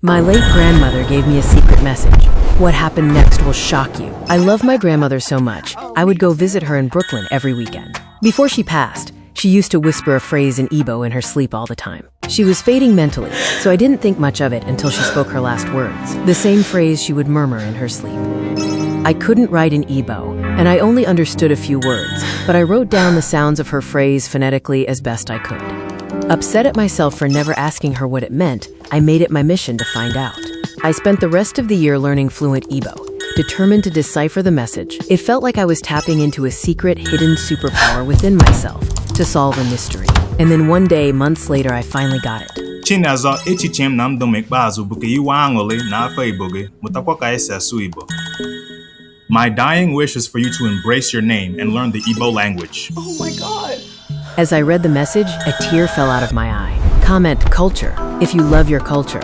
My late grandmother gave me a secret message. What happened next will shock you. I love my grandmother so much, I would go visit her in Brooklyn every weekend. Before she passed, she used to whisper a phrase in Igbo in her sleep all the time. She was fading mentally, so I didn't think much of it until she spoke her last words. The same phrase she would murmur in her sleep. I couldn't write in Igbo, and I only understood a few words, but I wrote down the sounds of her phrase phonetically as best I could. Upset at myself for never asking her what it meant, I made it my mission to find out. I spent the rest of the year learning fluent Igbo, determined to decipher the message. It felt like I was tapping into a secret, hidden superpower within myself to solve a mystery. And then one day, months later, I finally got it. Chinazor echiche m na ndụ m ikpeazụ bụ ka iwe aṅụrị n'afọ Igbo gị mụtakwa ka esi asụ Igbo. My dying wish is for you to embrace your name and learn the Igbo language. Oh my God. As I read the message, a tear fell out of my eye. Comment culture if you love your culture.